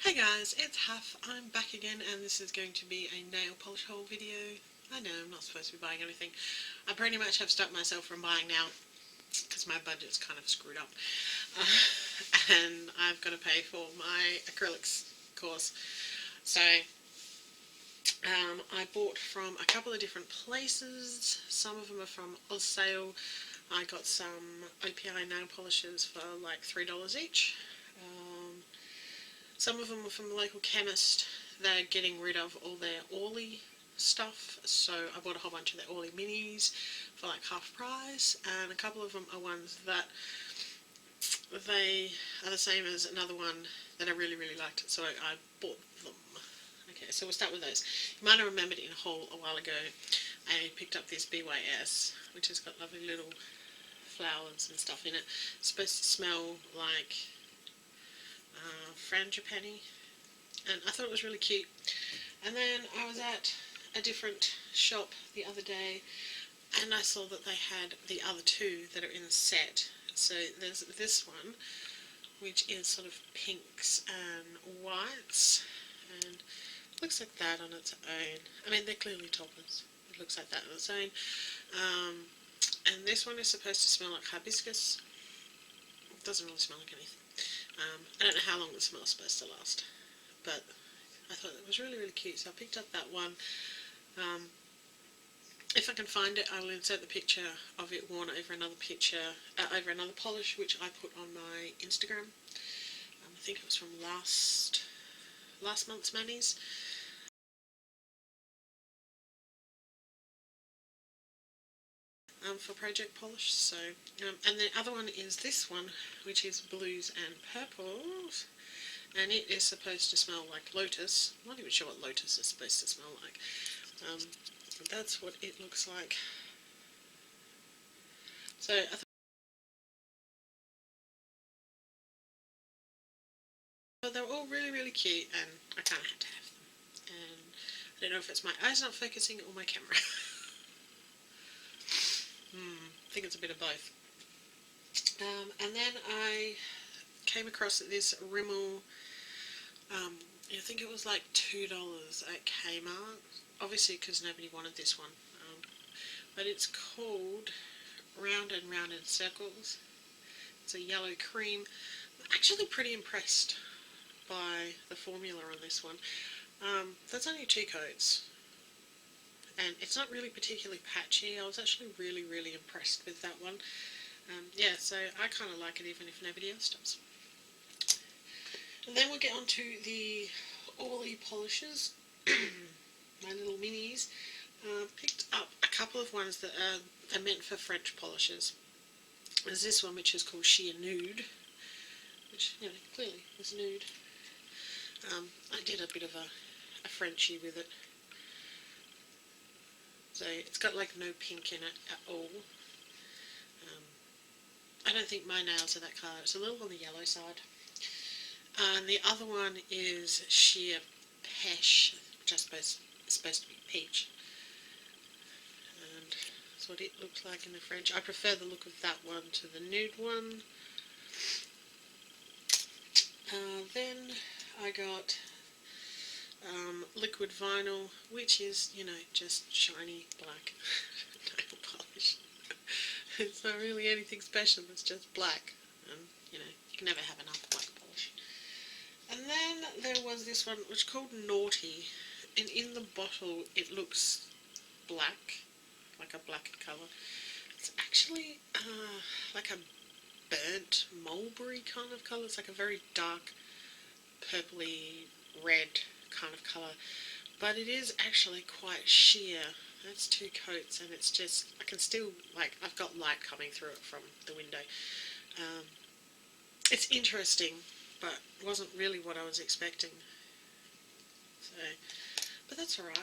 Hey guys, it's Huff. I'm back again and this is going to be a nail polish haul video. I know I'm not supposed to be buying anything. I pretty much have stopped myself from buying now because my budget's kind of screwed up. And I've got to pay for my acrylics course. So I bought from a couple of different places. Some of them are from Sale. I got some OPI nail polishes for like $3 each. Some of them were from the local chemist. They're getting rid of all their Ollie stuff, so I bought a whole bunch of their Ollie minis for like half price, and a couple of them are ones that they are the same as another one that I really liked, so I bought them. Okay, so we'll start with those. You might have remembered in a haul a while ago I picked up this BYS, which has got lovely little flowers and stuff in it. It's supposed to smell like frangipani, and I thought it was really cute. And then I was at a different shop the other day and I saw that they had the other two that are in the set. So there's this one which is sort of pinks and whites, and it looks like that on its own. I mean, they're clearly toppers. It looks like that on its own. And this one is supposed to smell like hibiscus. It doesn't really smell like anything. I don't know how long the smell is supposed to last, but I thought it was really cute, so I picked up that one. If I can find it, I will insert the picture of it worn over another picture, over another polish, which I put on my Instagram. I think it was from last month's Manny's. For project polish. So and the other one is this one, which is blues and purples, and it is supposed to smell like lotus. I'm not even sure what lotus is supposed to smell like. That's what it looks like. So I thought they were all really cute, and I kind of had to have them. And I don't know if it's my eyes not focusing or my camera. I think it's a bit of both. And then I came across this Rimmel, I think it was like $2 at Kmart, obviously because nobody wanted this one, but it's called Round and Round in Circles. It's a yellow cream. I'm actually pretty impressed by the formula on this one. There's only 2 coats, and it's not really particularly patchy. I was actually really impressed with that one. Yeah, so I kind of like it even if nobody else does. And then we'll get on to the Ollie Polishes, my little minis. Picked up a couple of ones that are meant for French polishes. There's this one which is called Sheer Nude, which, you know, clearly is nude. I did a bit of a Frenchie with it. So it's got like no pink in it at all. I don't think my nails are that colour. It's a little on the yellow side. And the other one is Sheer Pesh, which I suppose is supposed to be peach. And that's what it looks like in the French. I prefer the look of that one to the nude one. Then I got liquid vinyl, which is, you know, just shiny black nail polish. It's not really anything special, it's just black, and, you know, you can never have enough black polish. And then there was this one which is called Naughty, and in the bottle it looks black, like a black colour. It's actually like a burnt mulberry kind of colour. It's like a very dark purpley red kind of colour, but it is actually quite sheer. That's 2 coats, and it's just, I can still, like, I've got light coming through it from the window. It's interesting, but wasn't really what I was expecting. So, but that's alright.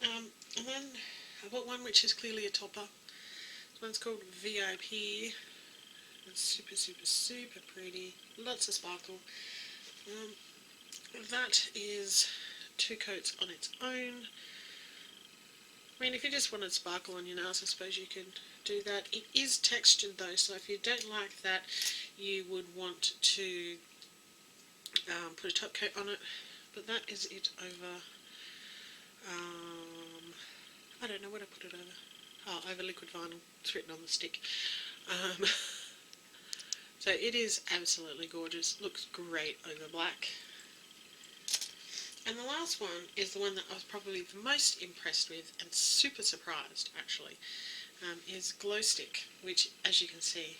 And then I bought one which is clearly a topper. This one's called VIP. It's super pretty. Lots of sparkle. That is 2 coats on its own. I mean, if you just wanted sparkle on your nails, I suppose you could do that. It is textured though, so if you don't like that, you would want to put a top coat on it, but that is it over, I don't know what I put it over. Oh, over liquid vinyl. It's written on the stick. So it is absolutely gorgeous. Looks great over black. And the last one is the one that I was probably the most impressed with and super surprised actually, is Glowstick, which as you can see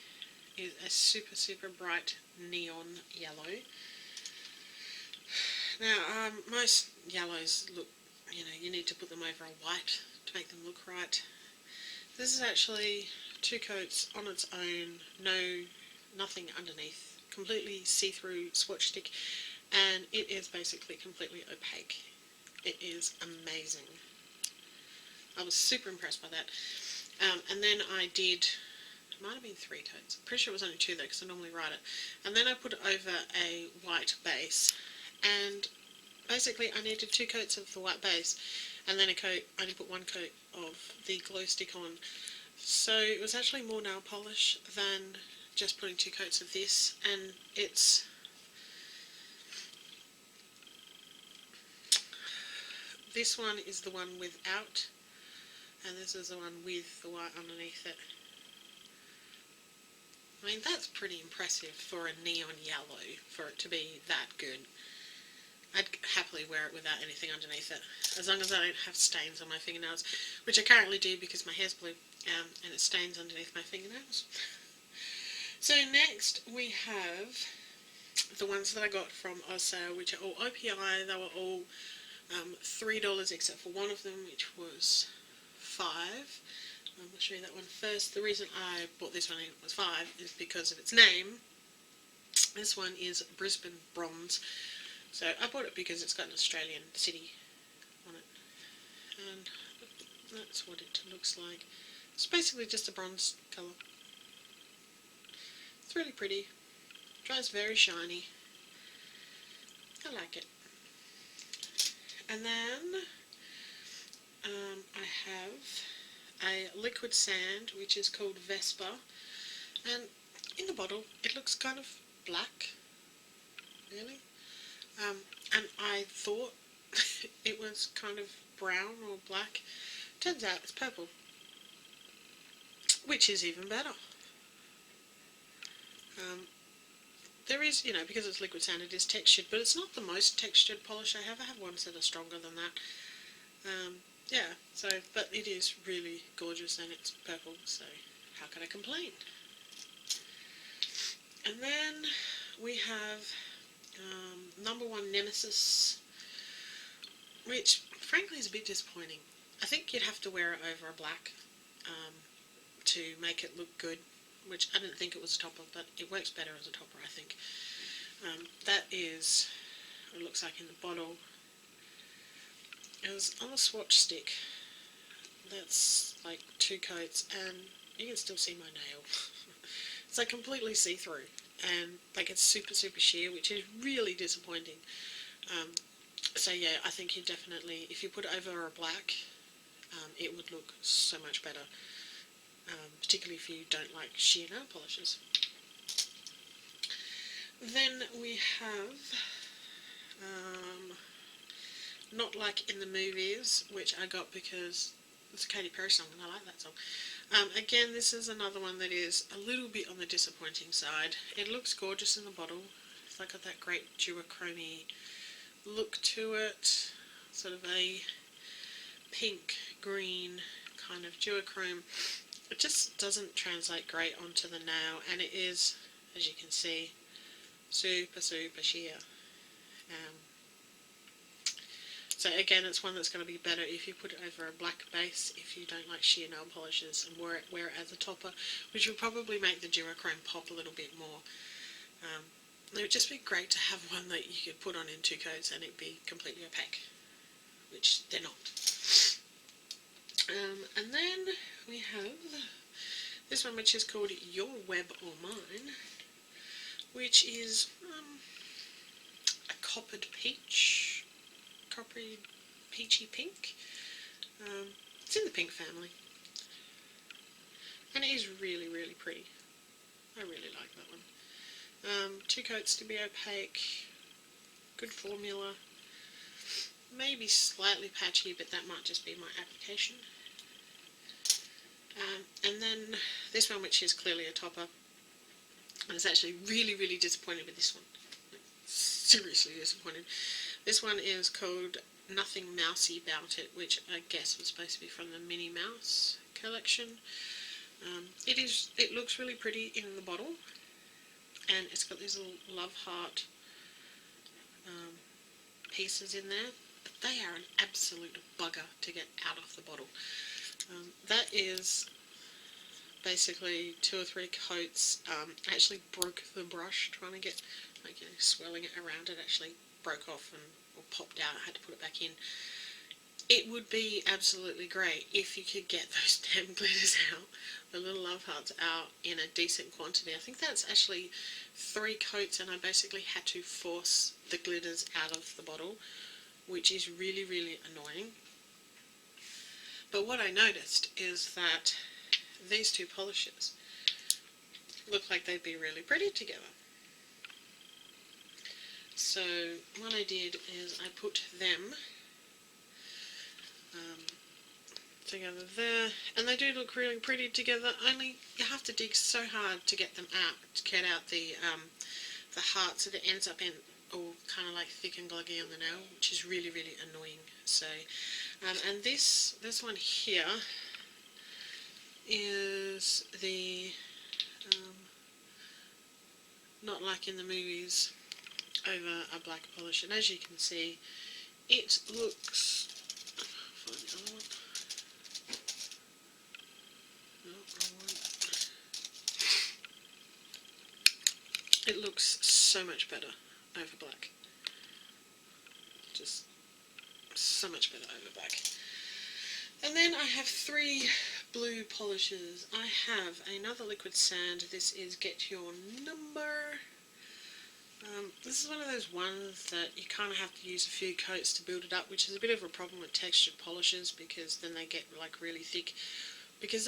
is a super bright neon yellow. Now most yellows look, you need to put them over a white to make them look right. This is actually 2 coats on its own, nothing underneath, completely see-through swatch stick, and it is basically completely opaque. It is amazing. I was super impressed by that. And then I did, it might have been 3 coats, I'm pretty sure it was only 2 though because I normally write it, and then I put it over a white base, and basically I needed 2 coats of the white base and then I only put 1 coat of the glow stick on. So it was actually more nail polish than just putting 2 coats of this, and this one is the one without, and this is the one with the white underneath it. I mean, that's pretty impressive for a neon yellow, for it to be that good. I'd happily wear it without anything underneath it, as long as I don't have stains on my fingernails, which I currently do because my hair's blue, and it stains underneath my fingernails. So next we have the ones that I got from Ozsale, which are all OPI. They were all $3 except for one of them, which was $5. I'll show you that one first. The reason I bought this one, it was $5, is because of its name. This one is Brisbane Bronze. So I bought it because it's got an Australian city on it, and that's what it looks like. It's basically just a bronze colour. It's really pretty. Dries very shiny. I like it. And then I have a liquid sand which is called Vespa, and in the bottle it looks kind of black, really. And I thought it was kind of brown or black. Turns out it's purple, which is even better. There is, because it's liquid sand, it is textured, but it's not the most textured polish I have. I have ones that are stronger than that. Yeah, but it is really gorgeous, and it's purple, so how can I complain? And then we have number 1 Nemesis, which frankly is a bit disappointing. I think you'd have to wear it over a black to make it look good, which I didn't think it was a topper, but it works better as a topper, I think. That is what it looks like in the bottle. It was on a swatch stick. That's like 2 coats, and you can still see my nail. It's like completely see-through, and like it's super sheer, which is really disappointing. So yeah, I think you definitely, if you put it over a black, it would look so much better, particularly if you don't like sheer nail polishes. Then we have Not Like in the Movies, which I got because it's a Katy Perry song and I like that song. Again, this is another one that is a little bit on the disappointing side. It looks gorgeous in the bottle. It's like got that great duochrome look to it, sort of a pink green kind of duochrome. It just doesn't translate great onto the nail, and it is, as you can see, super sheer. So again, it's one that's going to be better if you put it over a black base, if you don't like sheer nail polishes, and wear it as a topper, which will probably make the duochrome pop a little bit more. It would just be great to have one that you could put on in 2 coats and it'd be completely opaque, which they're not. And then we have this one, which is called Your Web or Mine, which is a coppery peachy pink. It's in the pink family, and it is really pretty. I really like that one. 2 coats to be opaque. good formula. Maybe slightly patchy, but that might just be my application. And then this one, which is clearly a topper. I was actually really disappointed with this one. Seriously disappointed. This one is called Nothing Mousy About It, which I guess was supposed to be from the Minnie Mouse collection. It looks really pretty in the bottle, and it's got these little love heart pieces in there, but they are an absolute bugger to get out of the bottle. That is basically 2 or 3 coats. I actually broke the brush trying to get, like, swirling it around. It actually broke off or popped out. I had to put it back in. It would be absolutely great if you could get those damn glitters out, the little love hearts out in a decent quantity. I think that's actually 3 coats, and I basically had to force the glitters out of the bottle, which is really annoying. But what I noticed is that these 2 polishes look like they'd be really pretty together. So what I did is I put them together there, and they do look really pretty together, only you have to dig so hard to get them out, to get out the hearts, so that it ends up in all kind of like thick and gluggy on the nail, which is really annoying. So and this one here is the Not Like in the Movies over a black polish, and as you can see, it looks, find the other one. No, wrong one. It looks so much better over black. Just so much better over black. And then I have 3 blue polishes. I have another liquid sand. This is Get Your Number. This is one of those ones that you kind of have to use a few coats to build it up, which is a bit of a problem with textured polishes, because then they get like really thick. Because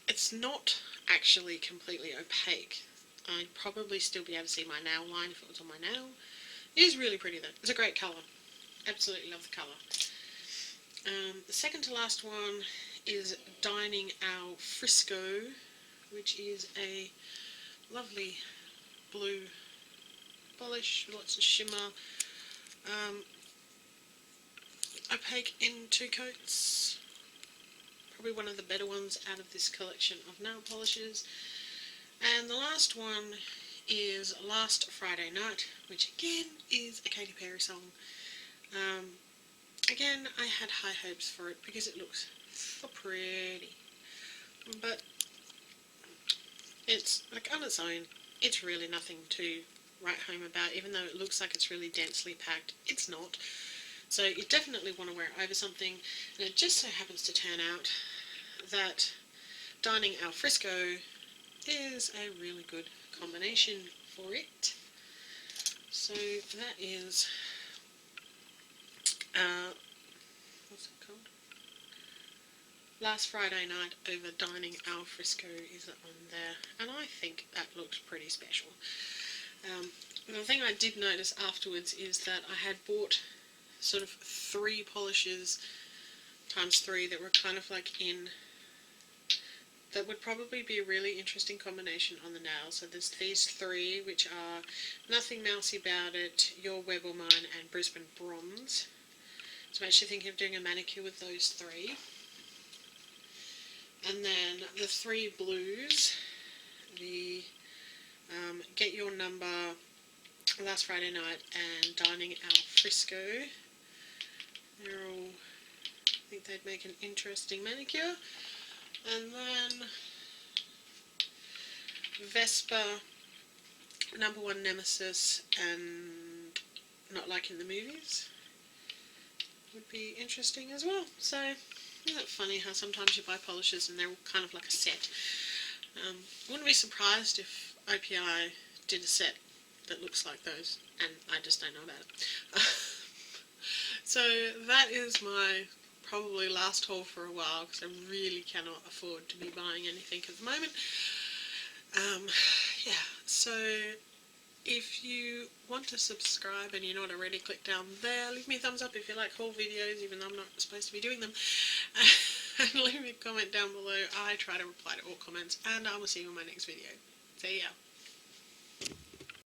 it's not actually completely opaque. I'd probably still be able to see my nail line if it was on my nail. It is really pretty though. It's a great colour. Absolutely love the colour. The second to last one is Dining Our Fresco, which is a lovely blue polish with lots of shimmer. Opaque in 2 coats. Probably one of the better ones out of this collection of nail polishes. And the last one is Last Friday Night, which again is a Katy Perry song. Again, I had high hopes for it because it looks so pretty, but it's like on its own, it's really nothing to write home about. Even though it looks like it's really densely packed, it's not. So you definitely want to wear it over something, and it just so happens to turn out that Dining Our Fresco is a really good combination for it. So that is what's it called? Last Friday Night over Dining Our Fresco is on there, and I think that looks pretty special. The thing I did notice afterwards is that I had bought sort of 3 polishes times 3 that were kind of like that would probably be a really interesting combination on the nail. So there's these 3, which are Nothing Mousy About It, Your Web or Mine, and Brisbane Bronze. So I'm actually thinking of doing a manicure with those 3. And then the 3 blues, the Get Your Number, Last Friday Night, and Dining Our Fresco. They're all, I think they'd make an interesting manicure. And then Vespa, Number 1 Nemesis, and Not Like in the Movies would be interesting as well. So, isn't it funny how sometimes you buy polishes and they're all kind of like a set? Wouldn't be surprised if OPI did a set that looks like those, and I just don't know about it. So that is my probably last haul for a while, because I really cannot afford to be buying anything at the moment. Yeah, so If you want to subscribe and you're not already, click down there. Leave me a thumbs up if you like haul videos, even though I'm not supposed to be doing them. And leave me a comment down below. I try to reply to all comments, and I will see you in my next video. See ya.